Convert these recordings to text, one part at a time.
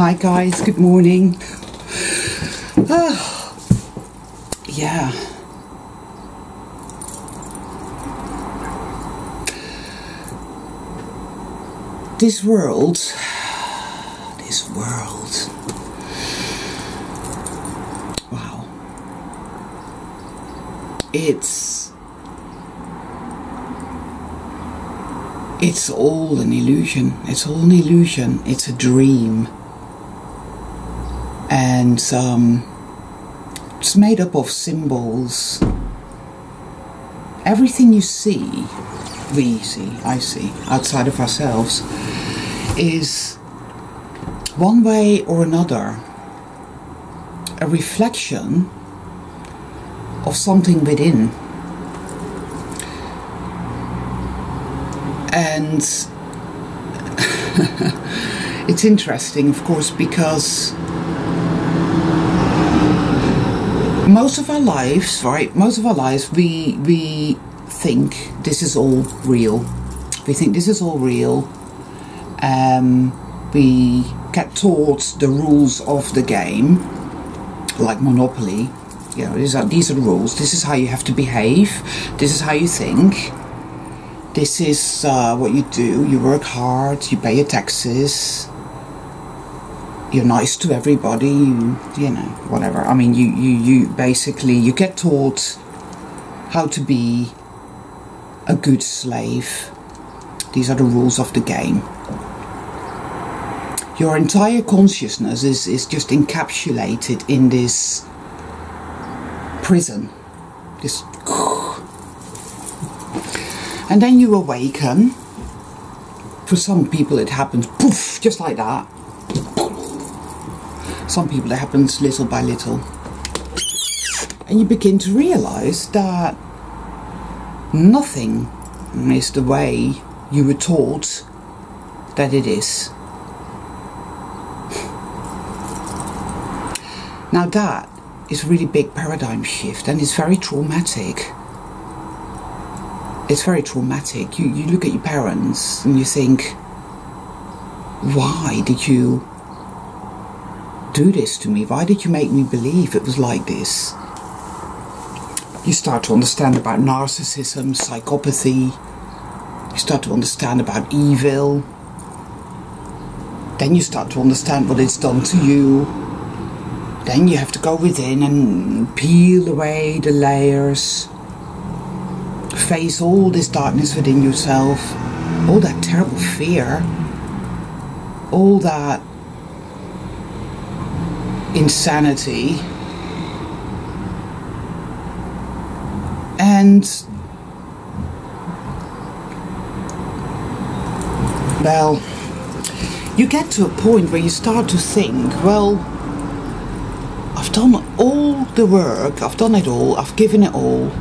Hi guys, good morning. Yeah. This world, wow. It's all an illusion. It's all an illusion. It's a dream. And it's made up of symbols. Everything you see, I see, outside of ourselves, is one way or another a reflection of something within. And it's interesting, of course, because most of our lives, we think this is all real. We think this is all real. We get taught the rules of the game, like Monopoly. You know, these are the rules. This is how you have to behave. This is how you think. This is what you do. You work hard. You pay your taxes. You're nice to everybody. You know, whatever. I mean, you basically, you get taught how to be a good slave. These are the rules of the game. Your entire consciousness is just encapsulated in this prison. This. And then you awaken. For some people it happens poof, just like that. Some people it happens little by little. And you begin to realise that nothing is the way you were taught that it is. Now that is a really big paradigm shift, and it's very traumatic. It's very traumatic. You look at your parents and you think, why did you do this to me? Why did you make me believe it was like this? You start to understand about narcissism, psychopathy. You start to understand about evil. Then you start to understand what it's done to you. Then you have to go within and peel away the layers. Face all this darkness within yourself. All that terrible fear. All that insanity. And well, you get to a point where you start to think, well, I've done all the work, I've done it all, I've given it all,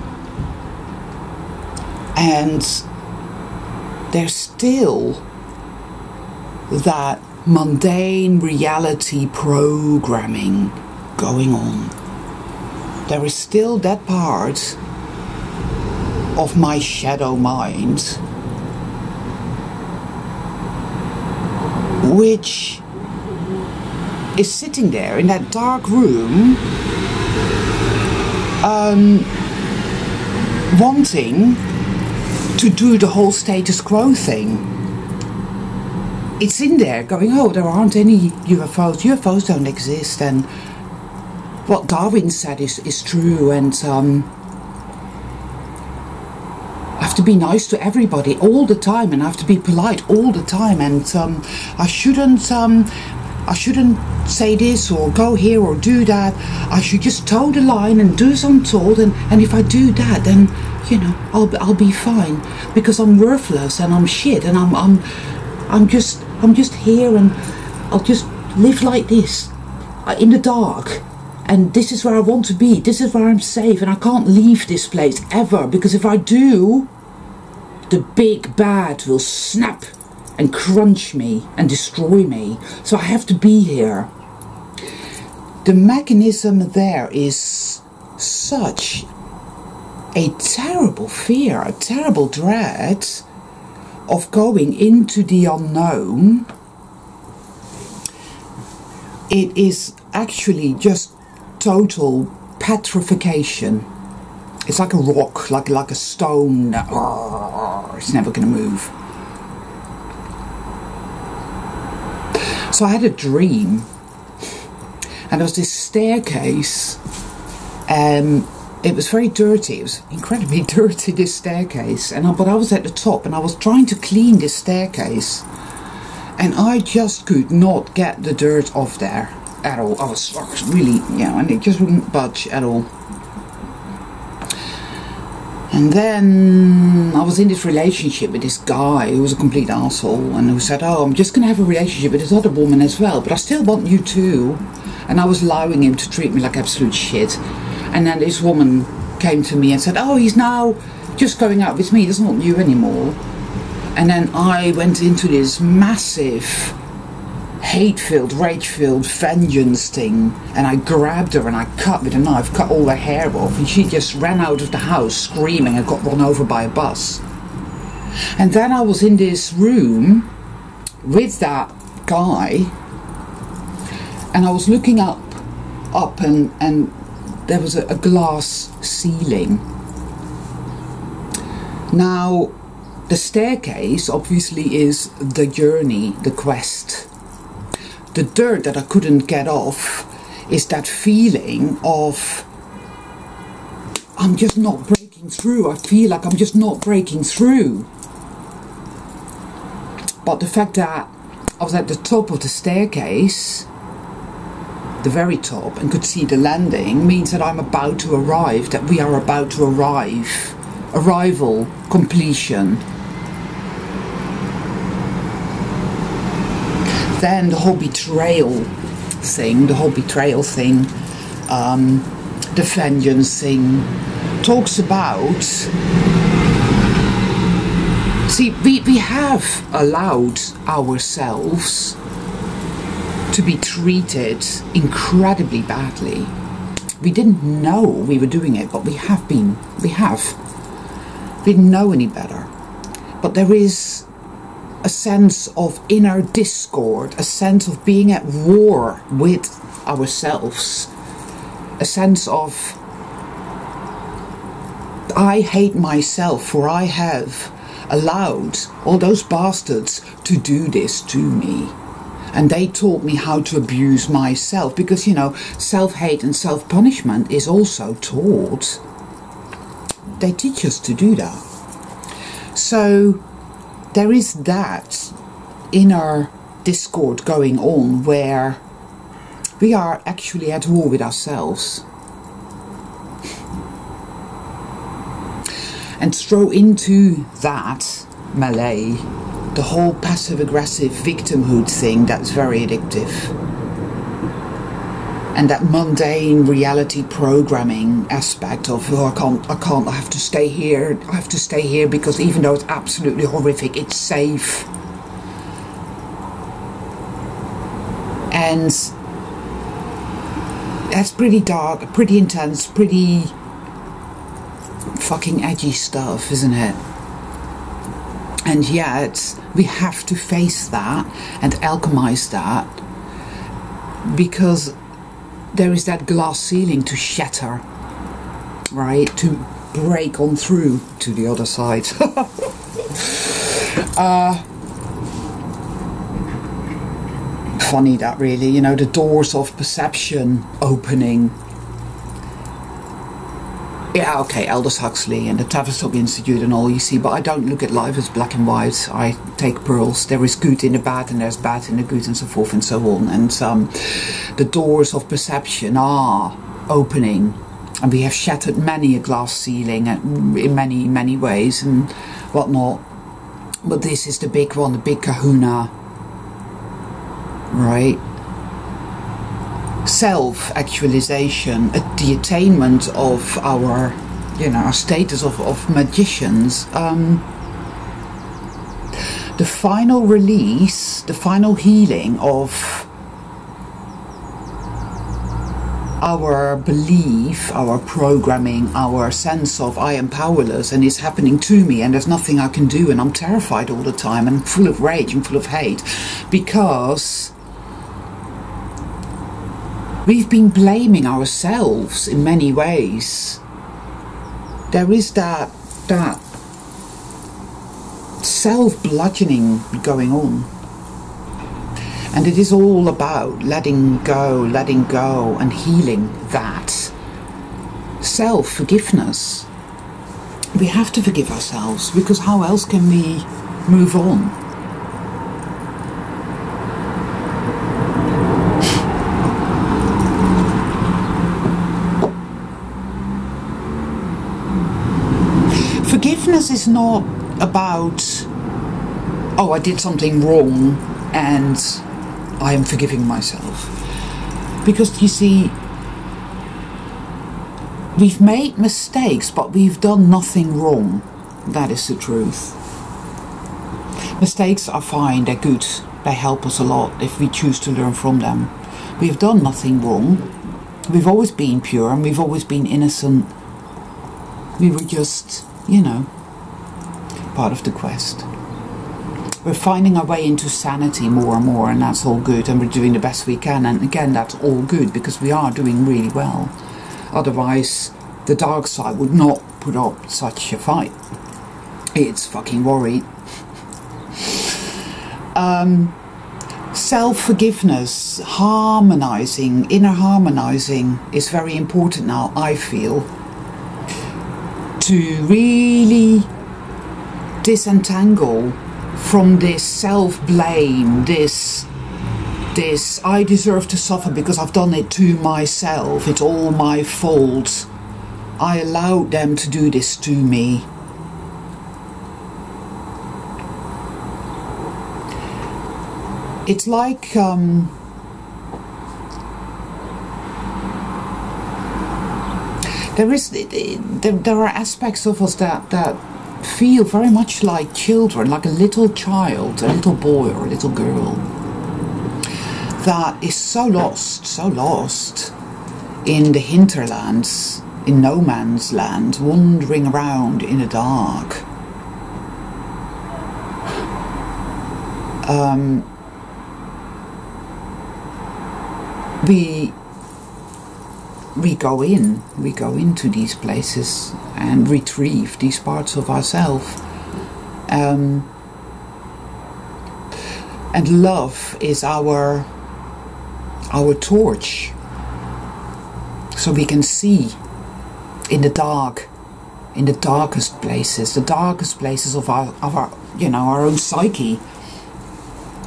and there's still that mundane reality programming going on. There is still that part of my shadow mind which is sitting there in that dark room, wanting to do the whole status quo thing. It's in there going, oh, there aren't any UFOs. UFOs don't exist, and what Darwin said is true, and I have to be nice to everybody all the time, and I have to be polite all the time, and I shouldn't say this or go here or do that. I should just toe the line and do as I'm told, and if I do that, then, you know, I'll be fine, because I'm worthless and I'm shit, and I'm just here, and I'll just live like this in the dark, and this is where I want to be, this is where I'm safe, and I can't leave this place ever, because if I do, the big bad will snap and crunch me and destroy me, so I have to be here. The mechanism there is such a terrible fear, a terrible dread of going into the unknown it is actually just total petrification. It's like a rock, like a stone. It's never going to move. So I had a dream, and there was this staircase. It was very dirty. It was incredibly dirty, this staircase. But I was at the top, and I was trying to clean this staircase, and I just could not get the dirt off there at all. I was really, and it just wouldn't budge at all. And then I was in this relationship with this guy who was a complete asshole, and who said, oh, I'm just going to have a relationship with this other woman as well, but I still want you too. And I was allowing him to treat me like absolute shit. And then this woman came to me and said, oh, he's now just going out with me, he doesn't want you anymore. And then I went into this massive hate-filled, rage-filled vengeance thing, and I grabbed her and I cut with a knife, cut all her hair off, and she just ran out of the house screaming and got run over by a bus. And then I was in this room with that guy, and I was looking up and there was a glass ceiling. Now, the staircase obviously is the journey, the quest. The dirt that I couldn't get off is that feeling of I'm just not breaking through. I feel like I'm just not breaking through. But the fact that I was at the top of the staircase, the very top, and could see the landing means that I'm about to arrive, that we are about to arrive. Arrival, completion. Then the whole betrayal thing, the vengeance thing, talks about... See, we have allowed ourselves to be treated incredibly badly. We didn't know we were doing it, but we have been. We didn't know any better. But there is a sense of inner discord, a sense of being at war with ourselves, a sense of I hate myself for I have allowed all those bastards to do this to me, and they taught me how to abuse myself, because self-hate and self-punishment is also taught. They teach us to do that. So there is that inner discord going on where we are actually at war with ourselves. And throw into that melee the whole passive-aggressive victimhood thing that's very addictive. And that mundane reality programming aspect of, oh, I can't, I have to stay here because even though it's absolutely horrific, it's safe. And that's pretty dark, pretty intense, pretty fucking edgy stuff, isn't it? And yet we have to face that and alchemize that, because there is that glass ceiling to shatter, right? To break on through to the other side. Funny that, really, the doors of perception opening. Yeah, okay, Aldous Huxley and the Tavistock Institute and all, you see, but I don't look at life as black and white. I take pearls. There is good in the bad, and there's bad in the good, and so forth and so on. And the doors of perception are opening, and we have shattered many a glass ceiling in many, many ways and whatnot. But this is the big one, the big kahuna, right? Self-actualization, the attainment of our, our status of magicians. The final release, the final healing of our belief, our programming, our sense of I am powerless and it's happening to me and there's nothing I can do and I'm terrified all the time and full of rage and full of hate, because we've been blaming ourselves in many ways. There is that self-bludgeoning going on. And it is all about letting go, and healing that. Self-forgiveness. We have to forgive ourselves, because how else can we move on? Forgiveness is not about, oh, I did something wrong and I am forgiving myself. Because you see, we've made mistakes, but we've done nothing wrong. That is the truth. Mistakes are fine, they're good, they help us a lot if we choose to learn from them. We've done nothing wrong. We've always been pure and we've always been innocent. We were just, you know, part of the quest. We're finding our way into sanity more and more, and that's all good, and we're doing the best we can, and again, that's all good because we are doing really well. Otherwise, the dark side would not put up such a fight. It's fucking worried. Self-forgiveness, harmonizing, inner harmonizing is very important now, I feel, to really disentangle from this self-blame, this I deserve to suffer because I've done it to myself, it's all my fault, I allowed them to do this to me. It's like there are aspects of us that feel very much like children, like a little child, a little boy or a little girl that is so lost in the hinterlands, in no man's land, wandering around in the dark. We go into these places and retrieve these parts of ourselves. And love is our torch, so we can see in the dark, in the darkest places of our you know, our own psyche.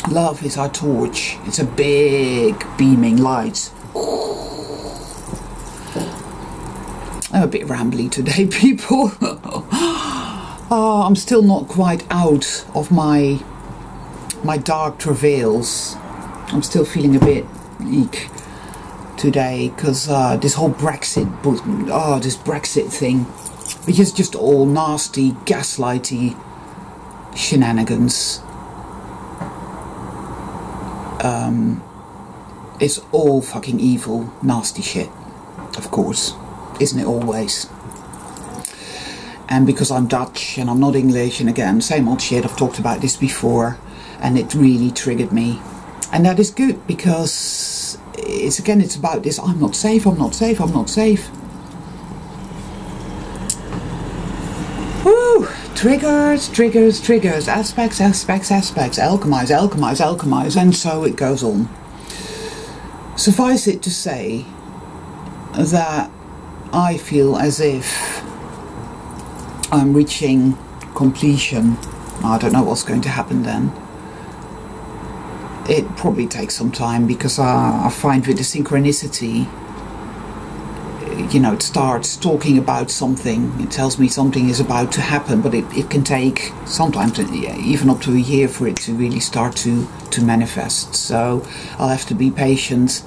Love is our torch. It's a big beaming light. I'm a bit rambly today, people. I'm still not quite out of my dark travails. I'm still feeling a bit weak today because this whole Brexit thing, which is just all nasty, gaslighty shenanigans. It's all fucking evil, nasty shit, of course, isn't it always? And because I'm Dutch and I'm not English, and again, same old shit, I've talked about this before, and it really triggered me. And that is good, because it's about this, I'm not safe, I'm not safe, I'm not safe. Woo! Triggers, aspects, alchemize, and so it goes on. Suffice it to say that I feel as if I'm reaching completion. I don't know what's going to happen then. It probably takes some time, because I find with the synchronicity, you know, it starts talking about something, it tells me something is about to happen, but it can take sometimes even up to a year for it to really start to manifest. So I'll have to be patient,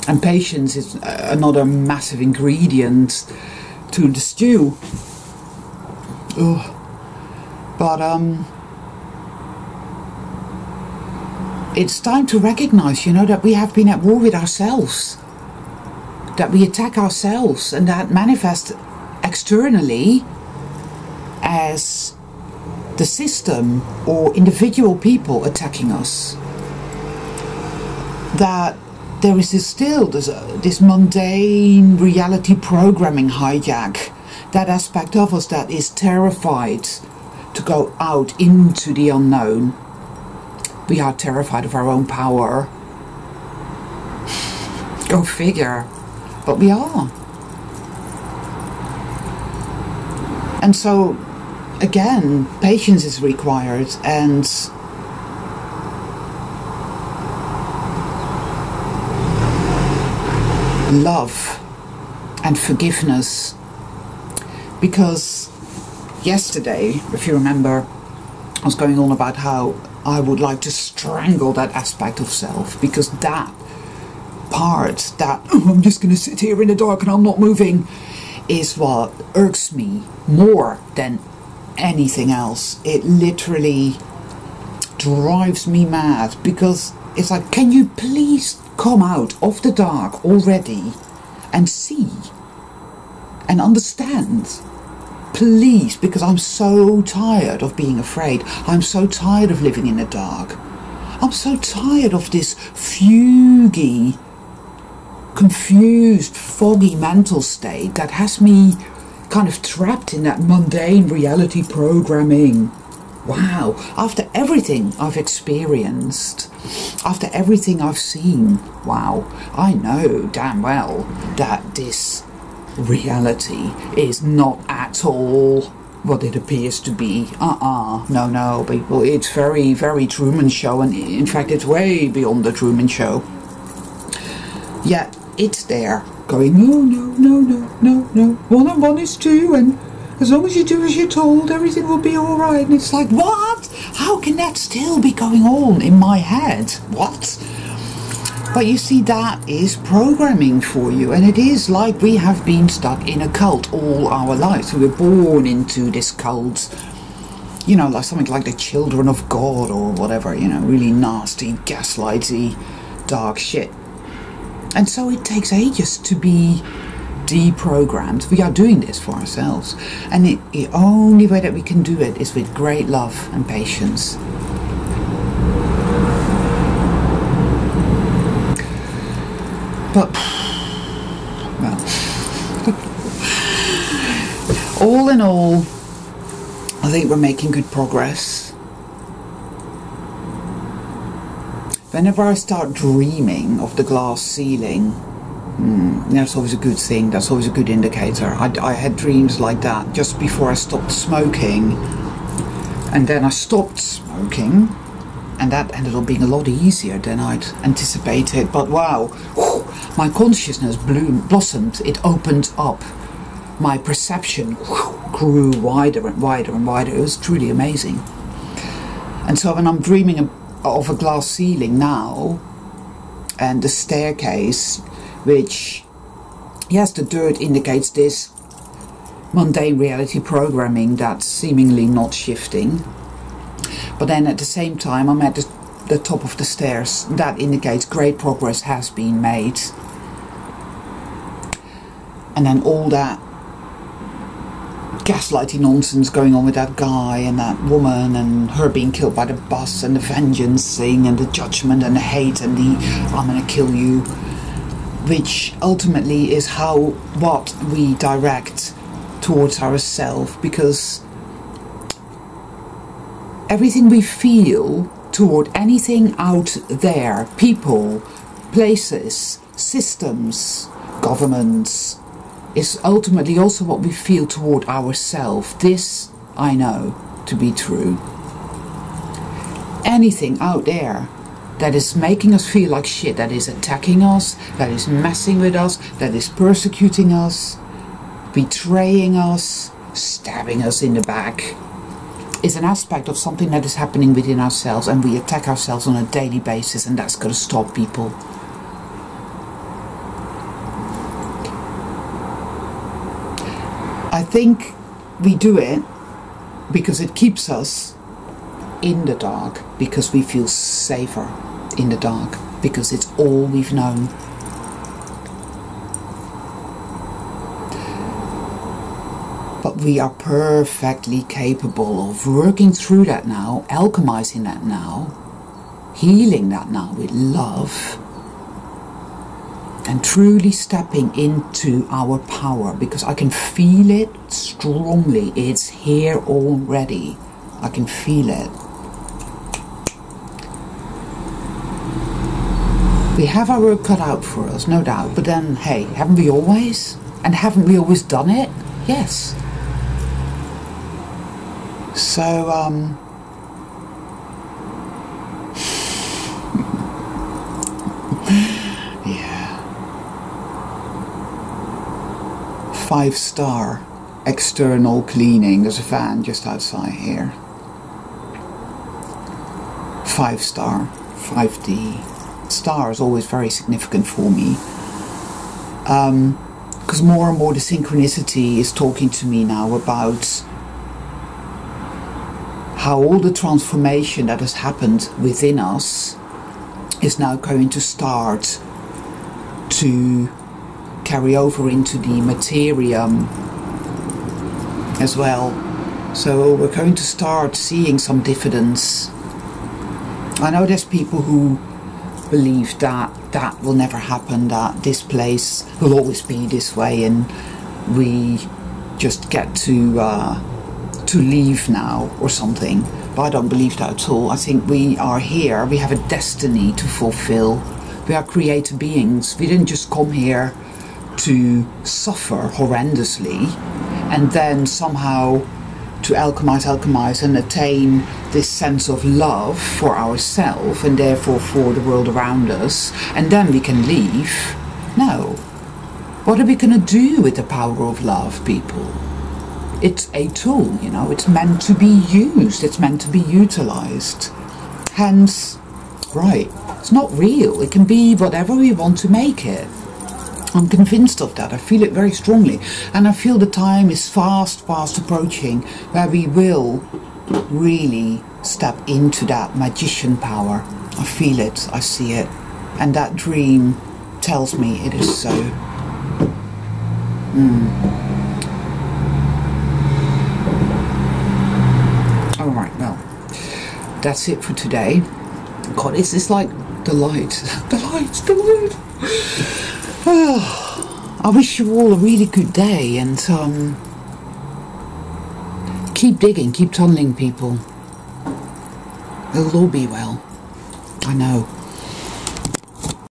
and patience is another massive ingredient to the stew. Ugh. But it's time to recognize, you know, that we have been at war with ourselves, that we attack ourselves, and that manifests externally as the system or individual people attacking us. That there is this mundane reality programming hijack, that aspect of us that is terrified to go out into the unknown. We are terrified of our own power. Go figure. But we are. And so, again, patience is required, and love and forgiveness. Because yesterday, if you remember, I was going on about how I would like to strangle that aspect of self, because that part, that I'm just going to sit here in the dark and I'm not moving, is what irks me more than anything else. It literally drives me mad, because it's like, can you please come out of the dark already and see and understand? Please, because I'm so tired of being afraid. I'm so tired of living in the dark. I'm so tired of this fugy, confused, foggy mental state that has me kind of trapped in that mundane reality programming. Wow, after everything I've experienced, after everything I've seen, wow, I know damn well that this reality is not at all what it appears to be. No, people, it's very, very Truman Show, and in fact it's way beyond the Truman Show. Yet it's there, going, no, 1 and 1 is 2, and as long as you do as you're told, everything will be alright. And it's like, what? How can that still be going on in my head? What? But you see, that is programming for you, and it is like we have been stuck in a cult all our lives. We were born into this cult, you know, like something like the Children of God or whatever, you know, really nasty, gaslighty, dark shit. And so it takes ages to be deprogrammed. We are doing this for ourselves, and the only way that we can do it is with great love and patience. But, well, all in all, I think we're making good progress. Whenever I start dreaming of the glass ceiling, that's always a good thing. That's always a good indicator. I had dreams like that just before I stopped smoking, and then I stopped smoking, and that ended up being a lot easier than I'd anticipated. But wow, my consciousness blossomed. It opened up. My perception grew wider and wider and wider. It was truly amazing. And so when I'm dreaming of a glass ceiling now, and the staircase, which, yes, the dirt indicates this mundane reality programming that's seemingly not shifting. But then at the same time, I'm at the top of the stairs. That indicates great progress has been made. And then all that gaslighting nonsense going on with that guy and that woman, and her being killed by the bus, and the vengeance thing, and the judgment, and the hate, and the I'm gonna kill you, which ultimately is what we direct towards ourselves, because everything we feel toward anything out there, people, places, systems, governments, is ultimately also what we feel toward ourselves. This I know to be true. Anything out there that is making us feel like shit, that is attacking us, that is messing with us, that is persecuting us, betraying us, stabbing us in the back, is an aspect of something that is happening within ourselves, and we attack ourselves on a daily basis, and that's got to stop, people. I think we do it because it keeps us in the dark, because we feel safer in the dark, because it's all we've known. But we are perfectly capable of working through that now, alchemizing that now, healing that now with love. and truly stepping into our power, because I can feel it strongly. It's here already. I can feel it. We have our work cut out for us, no doubt, but then, hey, haven't we always? And haven't we always done it? Yes. So, yeah. 5-star external cleaning. There's a fan just outside here. 5-star, 5D. Star is always very significant for me. Because more and more the synchronicity is talking to me now about how all the transformation that has happened within us is now going to start to carry over into the materium as well. So we're going to start seeing some dividends. I know there's people who believe that that will never happen, that this place will always be this way and we just get to leave now or something. But I don't believe that at all. I think we are here, we have a destiny to fulfill. We are creative beings. We didn't just come here to suffer horrendously and then somehow to alchemize and attain this sense of love for ourselves and therefore for the world around us, and then we can leave. No. What are we going to do with the power of love, people? It's a tool, you know, it's meant to be used, it's meant to be utilized. Hence, right, it's not real, it can be whatever we want to make it. I'm convinced of that. I feel it very strongly, and I feel the time is fast approaching where we will really step into that magician power. I feel it, I see it, and that dream tells me it is so. Alright, well, that's it for today. God, is this like the light? The light! I wish you all a really good day, and keep digging, keep tunneling, people. It'll all be well. I know.